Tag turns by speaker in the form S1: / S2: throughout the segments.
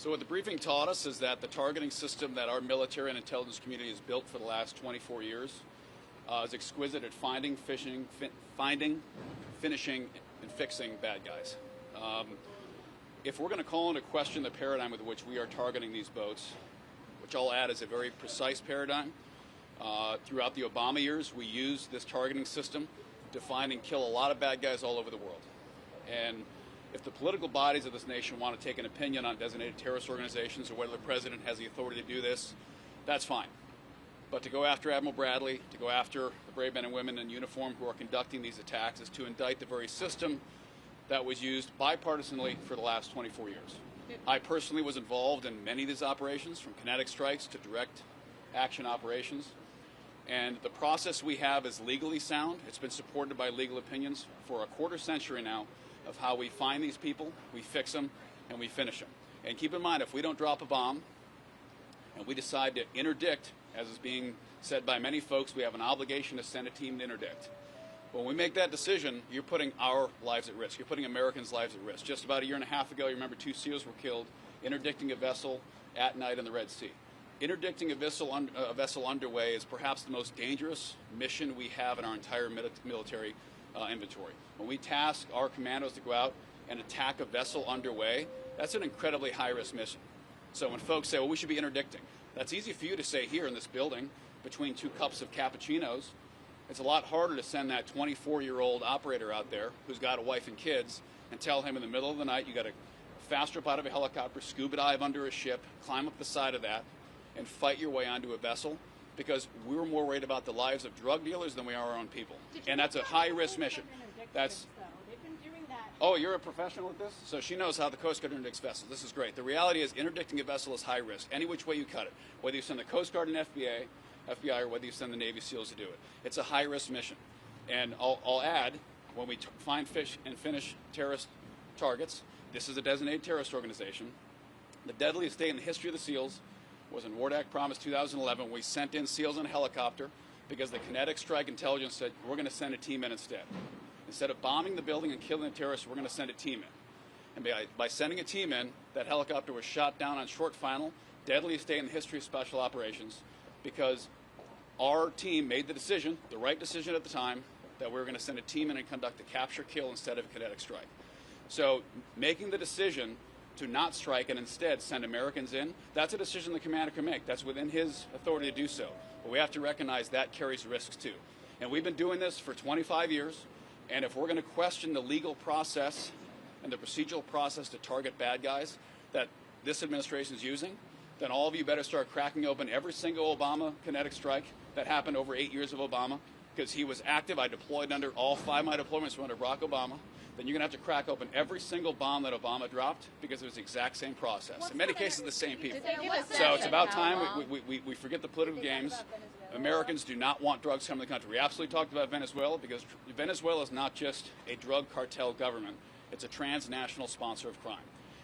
S1: So what the briefing taught us is that the targeting system that our military and intelligence community has built for the last 24 years is exquisite at finding, finishing, and fixing bad guys. If we're going to call into question the paradigm with which we are targeting these boats, which I'll add is a very precise paradigm, throughout the Obama years, we used this targeting system to find and kill a lot of bad guys all over the world. And if the political bodies of this nation want to take an opinion on designated terrorist organizations or whether the president has the authority to do this, that's fine. But to go after Admiral Bradley, to go after the brave men and women in uniform who are conducting these attacks is to indict the very system that was used bipartisanly for the last 24 years. I personally was involved in many of these operations, from kinetic strikes to direct action operations. And the process we have is legally sound. It's been supported by legal opinions for a quarter century now of how we find these people, we fix them, and we finish them. And keep in mind, if we don't drop a bomb and we decide to interdict, as is being said by many folks, we have an obligation to send a team to interdict. When we make that decision, you're putting our lives at risk. You're putting Americans' lives at risk. Just about a year and a half ago, you remember 2 SEALs were killed interdicting a vessel at night in the Red Sea. Interdicting a vessel underway is perhaps the most dangerous mission we have in our entire military inventory. When we task our commandos to go out and attack a vessel underway, that's an incredibly high-risk mission. So when folks say, well, we should be interdicting, that's easy for you to say here in this building between 2 cups of cappuccinos. It's a lot harder to send that 24-year-old operator out there who's got a wife and kids and tell him in the middle of the night you got to fast up out of a helicopter, scuba dive under a ship, climb up the side of that, and fight your way onto a vessel, because we're more worried about the lives of drug dealers than we are our own people. And that's a high-risk mission. That's. Oh, you're a professional at this? So she knows how the Coast Guard interdicts vessels. This is great. The reality is interdicting a vessel is high risk, any which way you cut it, whether you send the Coast Guard and FBI, or whether you send the Navy SEALs to do it. It's a high-risk mission. And I'll add, when we find, fish, and finish terrorist targets, this is a designated terrorist organization. The deadliest day in the history of the SEALs was in Wardak Promise 2011. We sent in SEALs in a helicopter because the kinetic strike intelligence said, we're going to send a team in instead. Instead of bombing the building and killing the terrorists, we're going to send a team in. And by sending a team in, that helicopter was shot down on short final, deadliest day in the history of special operations, because our team made the decision, the right decision at the time, that we were going to send a team in and conduct a capture-kill instead of a kinetic strike. So making the decision to not strike and instead send Americans in, that's a decision the commander can make. That's within his authority to do so. But we have to recognize that carries risks too. And we've been doing this for 25 years. And if we're going to question the legal process and the procedural process to target bad guys that this administration is using, then all of you better start cracking open every single Obama kinetic strike that happened over 8 years of Obama, because he was active. I deployed under all 5 of my deployments were under Barack Obama. Then you're going to have to crack open every single bomb that Obama dropped, because it was the exact same process. In many cases, the same people. So it's about time we forget the political games. Americans do not want drugs coming to the country. We absolutely talked about Venezuela, because Venezuela is not just a drug cartel government. It's a transnational sponsor of crime.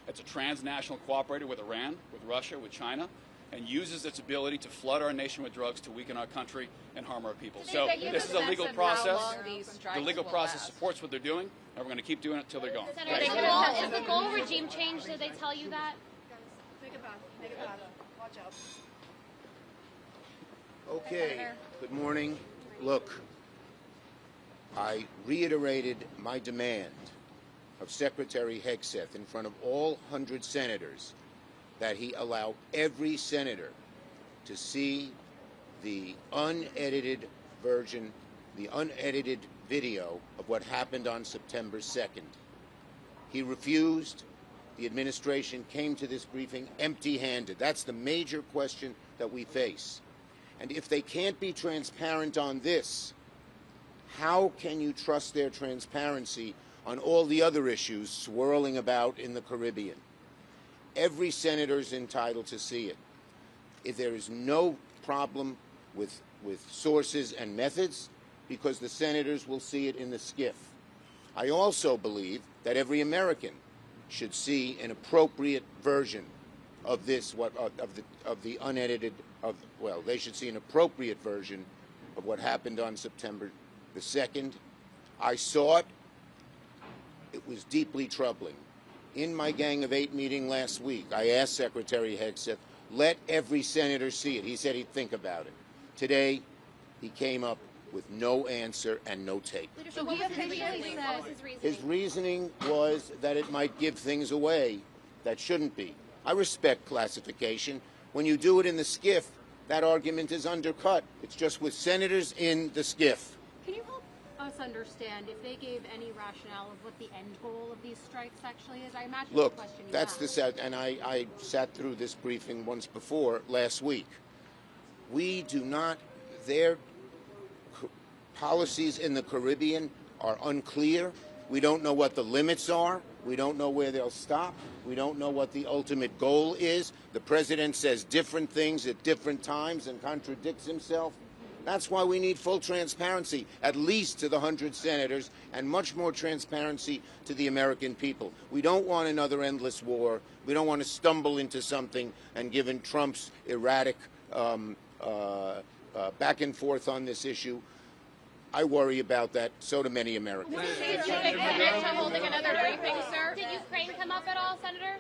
S1: It's a transnational cooperator with Iran, with Russia, with China, and uses its ability to flood our nation with drugs to weaken our country and harm our people. So this is a legal process. The legal process supports what they're doing, and we're going to keep doing it until they're gone.
S2: Is the goal regime change? Did they tell you that?
S3: Think about it. Watch out.
S4: Okay, good morning. Look, I reiterated my demand of Secretary Hegseth in front of all 100 senators that he allow every senator to see the unedited version, the unedited video of what happened on September 2nd. He refused. The administration came to this briefing empty-handed. That's the major question that we face. And if they can't be transparent on this, how can you trust their transparency on all the other issues swirling about in the Caribbean? Every senator is entitled to see it. If there is no problem with sources and methods, because the senators will see it in the skiff. I also believe that every American should see an appropriate version of this, of the unedited, well, they should see an appropriate version of what happened on September the 2nd. I saw it. It was deeply troubling. In my Gang of Eight meeting last week, I asked Secretary Hegseth, let every senator see it. He said he'd think about it. Today, he came up with no answer and no tape.
S2: So he officially said
S4: His reasoning was that it might give things away that shouldn't be. I respect classification. When you do it in the SCIF, that argument is undercut. It's just with senators in the SCIF.
S5: Can you help us understand if they gave any rationale of what the end goal of these strikes actually is? I imagine
S4: Look,
S5: the question you
S4: that's
S5: asked.
S4: the set, and I sat through this briefing once before last week. We do not, their policies in the Caribbean are unclear. We don't know what the limits are. We don't know where they'll stop. We don't know what the ultimate goal is. The president says different things at different times and contradicts himself. That's why we need full transparency, at least to the 100 senators, and much more transparency to the American people. We don't want another endless war. We don't want to stumble into something, and given Trump's erratic back and forth on this issue, I worry about that. So do many Americans.
S2: Did you commit to holding another briefing, sir? Did Ukraine come up at all, Senator?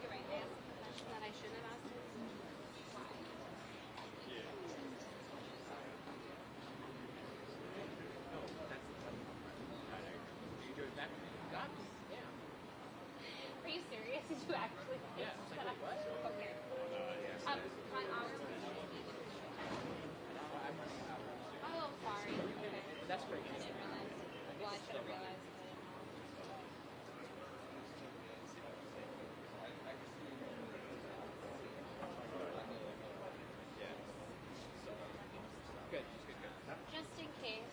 S2: You're right, I asked a question that I shouldn't have asked. Are you serious? Did you actually? Yeah. Okay. Oh, sorry. That's great. I didn't realize. Well, I should have realized. Just in case.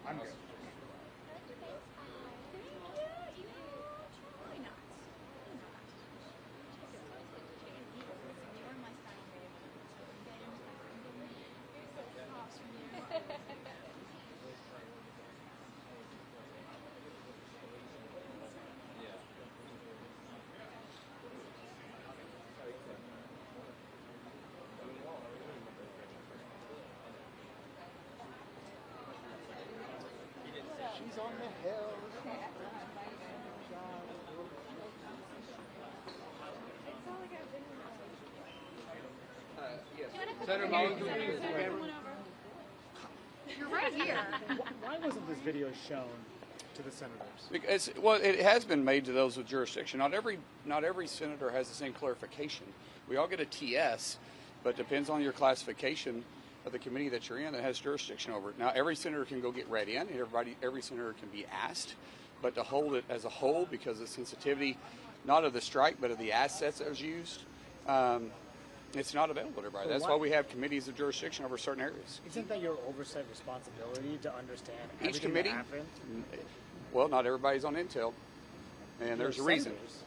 S6: I'm good. on the hill.
S1: Senator
S5: You're right here.
S6: Why wasn't this video shown to the senators?
S1: Because, well, it has been made to those with jurisdiction. Not every senator has the same clarification. We all get a TS, but it depends on your classification of the committee that you're in that has jurisdiction over it. Now, every senator can go get read in. Every senator can be asked, but to hold it as a whole because of sensitivity, not of the strike, but of the assets that was used, it's not available to everybody.
S6: So
S1: That's why we have committees of jurisdiction over certain areas.
S6: Isn't that your oversight responsibility to understand
S1: Each
S6: everything
S1: committee,
S6: that happened?
S1: well, not everybody's on Intel, and there's a reason.
S6: Senators.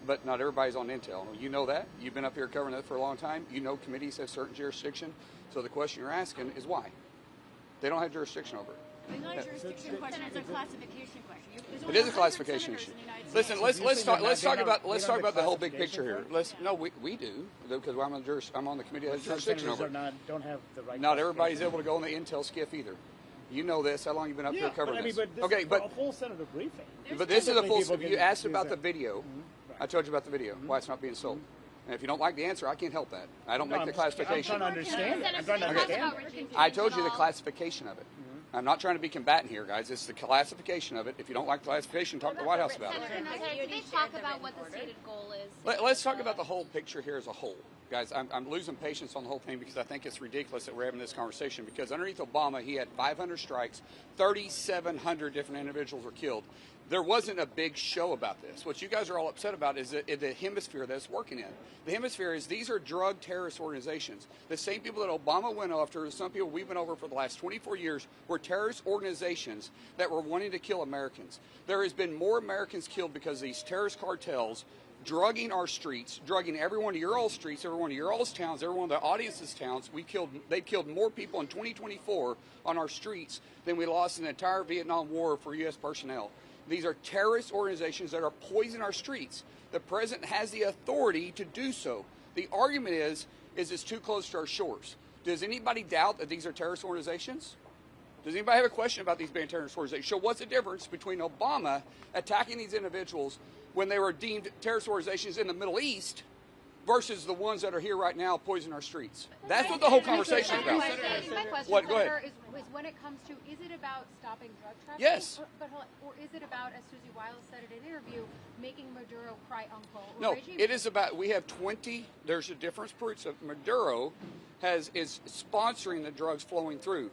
S1: But not everybody's on Intel. You know that. You've been up here covering that for a long time. You know committees have certain jurisdiction. So the question you're asking is why? They don't have jurisdiction over it.
S3: It's not a jurisdiction question, it's a classification question. There's
S1: It
S3: only
S1: is a
S3: 100
S1: classification
S3: senators
S1: issue.
S3: in the United
S1: Listen,
S3: States.
S1: let's talk about the whole big
S6: classification
S1: picture here. We do because I'm on the committee that has
S6: Some
S1: jurisdiction over
S6: senators
S1: it.
S6: don't have the right.
S1: Not everybody's
S6: classification.
S1: able to go on the Intel skiff either. You know this. How long you been up here
S6: Yeah,
S1: covering
S6: but I mean,
S1: this?
S6: but this
S1: Okay,
S6: is
S1: but
S6: a full senator briefing.
S1: But this is a full.
S6: People
S1: You
S6: can
S1: asked
S6: use
S1: about the
S6: that.
S1: video.
S6: Right.
S1: I told you about the video. Why it's not being sold. And if you don't like the answer, I can't help that. I don't make the
S6: I'm
S1: classification.
S6: trying to understand it. I'm trying to understand it.
S1: I told you the classification of it. I'm not trying to be combatant here, guys. It's the classification of it. If you don't like the classification, talk to the White House about it.
S5: Senator, did they talk about what the stated goal is?
S1: Let's talk about the whole picture here as a whole. Guys, I'm losing patience on the whole thing because I think it's ridiculous that we're having this conversation because underneath Obama, he had 500 strikes, 3,700 different individuals were killed. There wasn't a big show about this. What you guys are all upset about is the hemisphere that's working in. The hemisphere is these are drug terrorist organizations. The same people that Obama went after, some people we've been over for the last 24 years, were terrorist organizations that were wanting to kill Americans. There has been more Americans killed because of these terrorist cartels drugging our streets, drugging every one of your all streets, every one of your all's towns, every one of the audience's towns. They've killed more people in 2024 on our streets than we lost in the entire Vietnam War for U.S. personnel. These are terrorist organizations that are poisoning our streets. The president has the authority to do so. The argument is it's too close to our shores. Does anybody doubt that these are terrorist organizations? Does anybody have a question about these being terrorist organizations? So what's the difference between Obama attacking these individuals when they were deemed terrorist organizations in the Middle East versus the ones that are here right now poisoning our streets? That's what the whole conversation is about.
S5: My question,
S1: What? Go
S5: Senator,
S1: ahead.
S5: is when it comes to, is it about stopping drug trafficking?
S1: Yes.
S5: Or is it about, as Susie Wiles said in an interview, making Maduro cry uncle? Or
S1: No,
S5: regime
S1: it is about, we have 20, there's a difference. Maduro is sponsoring the drugs flowing through.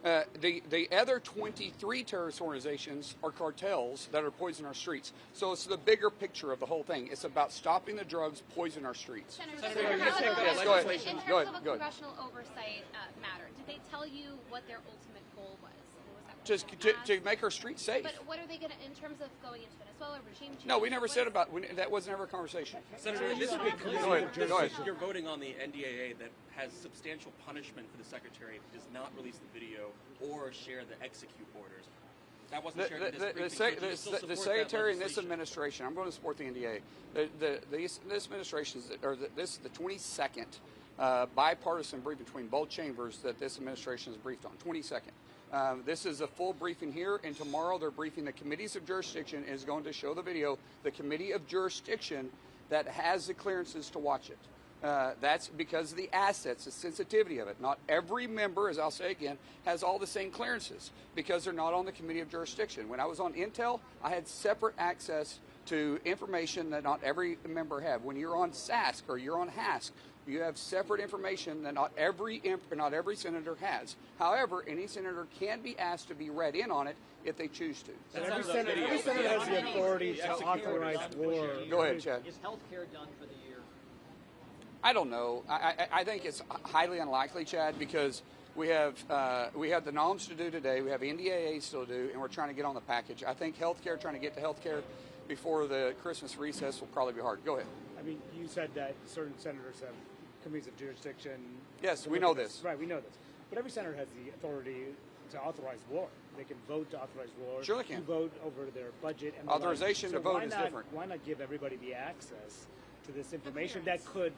S1: The other 23 terrorist organizations are cartels that are poisoning our streets. So it's the bigger picture of the whole thing. It's about stopping the drugs poisoning our streets.
S5: Senator,
S1: Yes, go ahead.
S5: in terms
S1: Go ahead.
S5: of a
S1: Go ahead.
S5: congressional oversight matter, did they tell you what their ultimate goal was?
S1: Just to make our streets safe.
S5: But what are they going to, in terms of going into Venezuela, regime change?
S1: No, we never said about, that was never a conversation.
S7: Senator, this would be clear.
S1: Go ahead. Go ahead.
S7: You're voting on the NDAA that has substantial punishment for the Secretary if he does not release the video or share the execute orders. That wasn't shared in this briefing, so do you still support
S1: The
S7: that
S1: Secretary in this
S7: legislation?
S1: administration, I'm going to support the NDA. This administration, this is the 22nd bipartisan brief between both chambers that this administration is briefed on. 22nd. This is a full briefing here, and tomorrow they're briefing the committees of jurisdiction and is going to show the video, the committee of jurisdiction that has the clearances to watch it. That's because of the assets, the sensitivity of it. Not every member, as I'll say again, has all the same clearances because they're not on the committee of jurisdiction. When I was on Intel, I had separate access to information that not every member have. When you're on SASC or you're on HASC, you have separate information that not every senator has. However, any senator can be asked to be read in on it if they choose to.
S6: Every senator has the authority to authorize war.
S1: Go ahead, Chad.
S8: Is health care done for the year?
S1: I don't know. I think it's highly unlikely, Chad, because we have the noms to do today. We have NDAA still to do, and we're trying to get on the package. I think healthcare, trying to get to healthcare before the Christmas recess will probably be hard. Go ahead.
S6: I mean, you said that certain senators have committees of jurisdiction.
S1: Yes, we know this.
S6: Right, we know this. But every senator has the authority to authorize war. They can vote to authorize war.
S1: Sure they can.
S6: You vote over their budget. And
S1: Authorization to vote is different.
S6: Why not give everybody the access to this information that could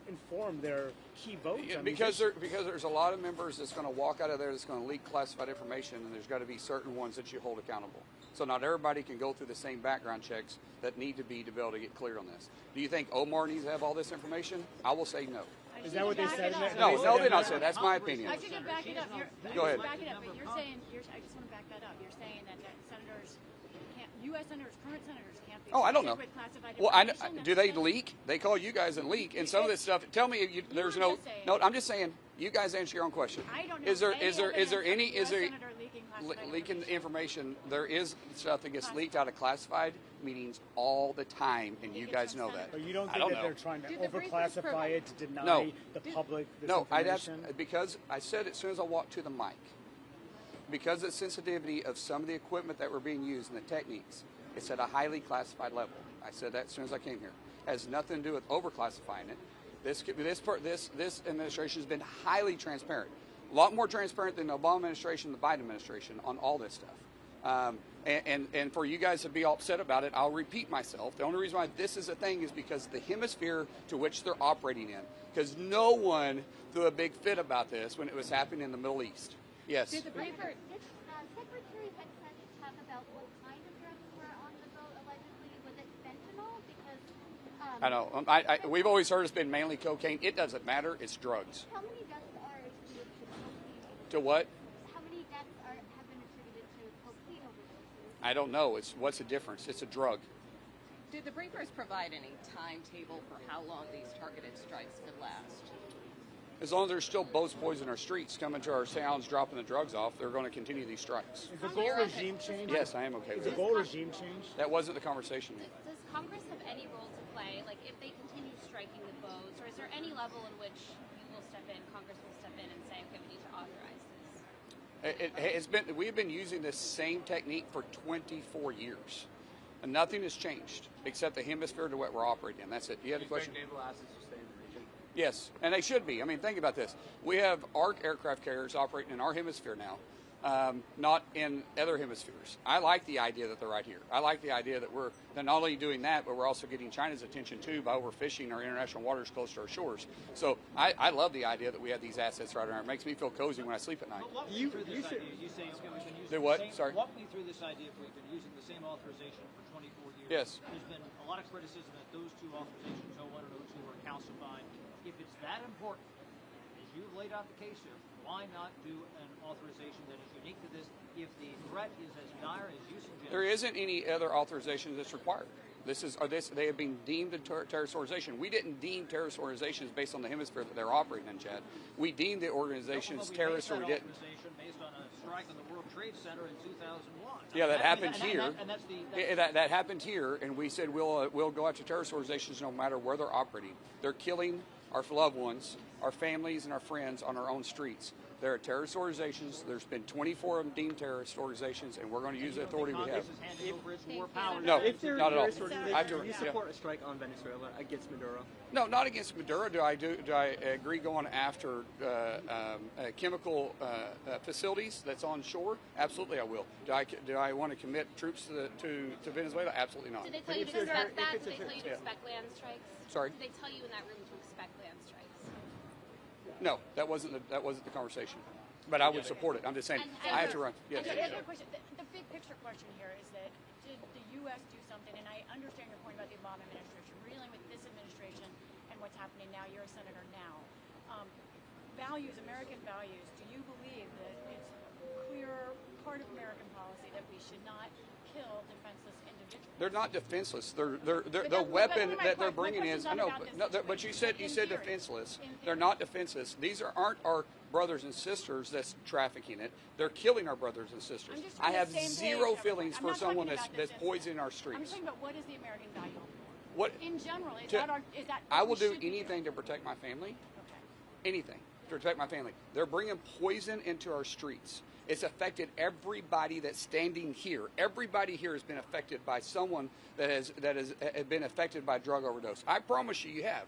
S6: inform their key votes.
S8: Yeah,
S6: I mean,
S8: because there's a lot of members that's going to walk out of there that's going to leak classified information, and there's got to be certain ones that you hold accountable. So not everybody can go through the same background checks that need to be able to get cleared on this. Do you think Omar needs to have all this information? I will say no.
S6: Is that what they said?
S8: No, they not say. That's my opinion.
S3: I should back it up.
S8: Go ahead.
S3: Back it up, but you're saying, I just want to back that up. You're saying that senators can't, U.S. senators, current senators can't be.
S8: Oh, I don't know.
S3: With classified
S8: Well,
S3: information?
S8: do they leak? They call you guys and leak, and some of this stuff. Tell me, there's no. No, I'm just saying. You guys answer your own question.
S3: I don't know.
S8: Is there leaking
S3: information?
S8: information? There is stuff that gets leaked out of classified meetings all the time, and you guys know that.
S6: But you don't think that they're trying to overclassify it to deny the public this information?
S8: Because I said as soon as I walked to the mic, because of the sensitivity of some of the equipment that were being used and the techniques, it's at a highly classified level. I said that as soon as I came here. It has nothing to do with overclassifying it. This administration has been highly transparent, a lot more transparent than the Obama administration, the Biden administration on all this stuff. And for you guys to be all upset about it, I'll repeat myself. The only reason why this is a thing is because the hemisphere to which they're operating in. Because no one threw a big fit about this when it was happening in the Middle East. Yes.
S3: Did the briefer?
S9: Did Secretary Hegseth talk about what kind of drugs were on the boat allegedly? Was it fentanyl? Because
S8: I know. We've always heard it's been mainly cocaine. It doesn't matter. It's drugs.
S9: how many deaths are attributed to cocaine?
S8: To what?
S9: How many deaths have been attributed to cocaine overdoses?
S8: I don't know. What's the difference? It's a drug.
S2: Did the briefers provide any timetable for how long these targeted strikes could last?
S8: As long as there's still boats poisoning our streets, coming to our towns, dropping the drugs off, they're going to continue these strikes.
S6: Is the goal regime change?
S8: Yes, I am okay
S6: Is
S8: with
S6: the goal regime change?
S8: That wasn't the conversation.
S5: Does Congress have any role to play? Like, if they continue striking the boats, or is there any level in which you will step in, Congress will step in and say, okay, we need to authorize this?
S8: We've been using this same technique for 24 years, and nothing has changed except the hemisphere to what we're operating in. That's it. You have a question?
S10: Naval assets to stay in the region.
S8: Yes, and they should be. I mean, think about this. We have our aircraft carriers operating in our hemisphere now, not in other hemispheres. I like the idea that they're right here. I like the idea that they're not only doing that, but we're also getting China's attention too by overfishing our international waters close to our shores. So I love the idea that we have these assets right around. It makes me feel cozy when I sleep at night.
S10: Walk me through this idea. You say we've been using
S8: Do what?
S10: the same,
S8: Sorry.
S10: Walk me through this idea. If we've been using the same authorization for 24 years.
S8: Yes.
S10: There's been a lot of criticism that those two authorizations, 01 and 02, were calcified. If it's that important, as you've laid out the case here, why not do an authorization that is unique to this if the threat is as dire as you suggest?
S8: There isn't any other authorization that's required. They have been deemed a terrorist organization. We didn't deem terrorist organizations based on the hemisphere that they're operating in, Chad. We deemed the organizations terrorists, or we didn't.
S10: Based on a strike on the World Trade Center in 2001.
S8: Yeah, that happened here.
S10: And that's
S8: that happened here, and we said we'll go after terrorist organizations no matter where they're operating. They're killing our loved ones, our families, and our friends on our own streets. There are terrorist organizations. There's been 24 of them deemed terrorist organizations, and we're going to use the authority we have. No, not at all.
S11: Do you support a strike on Venezuela against Maduro?
S8: No, not against Maduro. Do I agree going after chemical facilities that's on shore? Absolutely, I will. Do I want to commit troops to Venezuela? Absolutely not.
S5: Did they tell you to expect that? Did they tell you to expect land strikes?
S8: Sorry?
S5: Did they tell you in that room to expect land strikes?
S8: No, that wasn't the conversation. But I would support it. I'm just saying I have to run. Yes.
S3: The big picture question here is that did the U.S. do something? And I understand your point about the Obama administration. We're dealing with this administration and what's happening now. You're a senator now. Values, American values. Do you believe that it's a clear part of American policy that we should not kill defenseless individuals?
S8: They're not defenseless. The weapon that they're bringing is. I know, but you said defenseless. They're not defenseless. These aren't our brothers and sisters that's trafficking it. They're killing our brothers and sisters. I have zero feelings for someone that's poisoning our streets.
S3: I'm talking about what is the American value?
S8: What
S3: in general is that
S8: I will do anything to protect my family.
S3: Okay.
S8: Anything to protect my family. They're bringing poison into our streets. It's affected everybody that's standing here. Everybody here has been affected by someone that has been affected by drug overdose. I promise you have,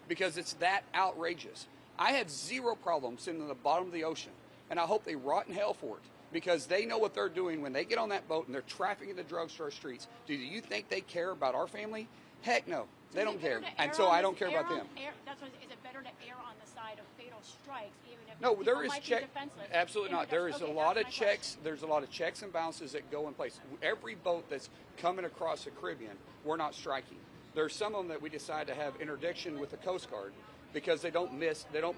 S8: because it's that outrageous. I have zero problem sitting in the bottom of the ocean, and I hope they rot in hell for it, because they know what they're doing when they get on that boat and they're trafficking the drugs to our streets. Do you think they care about our family? Heck no. They
S3: Is
S8: don't
S3: it better
S8: care.
S3: to
S8: And
S3: err
S8: so
S3: on
S8: I
S3: the-
S8: don't care
S3: err
S8: about
S3: on-
S8: them.
S3: That's what, is it better to err on the side of fatal strikes, even if
S8: No,
S3: people
S8: there is
S3: might be
S8: check.
S3: defenseless?
S8: Absolutely not. There is
S3: Okay,
S8: a lot
S3: that's
S8: of
S3: my
S8: checks.
S3: question.
S8: There's a lot of checks and balances that go in place. Every boat that's coming across the Caribbean, we're not striking. There's some of them that we decide to have interdiction with the Coast Guard because they don't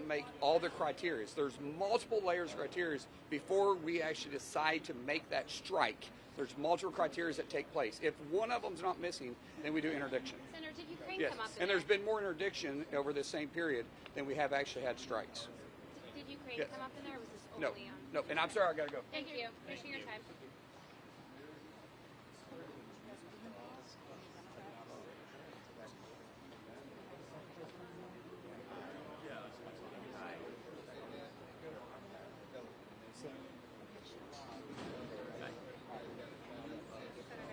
S8: make all their criteria. There's multiple layers of criteria before we actually decide to make that strike. There's multiple criteria that take place. If one of them's not missing, then we do interdiction.
S5: Senator, did Ukraine
S8: Yes,
S5: come up in
S8: and there's
S5: there?
S8: been more interdiction over the same period than we have actually had strikes.
S5: Did Ukraine
S8: Yes.
S5: come up in there, or was this
S8: No,
S5: only on?
S8: no, and I'm sorry, I gotta go.
S5: Thank you. Appreciate your time.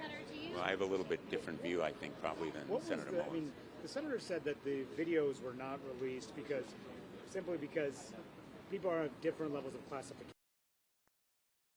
S5: Senator, do you?
S12: Well, I have a little bit different view, I think, probably than
S6: What was
S12: Senator
S6: the, I
S12: Mullins.
S6: mean, the senator said that the videos were not released simply because people are of different levels of classification.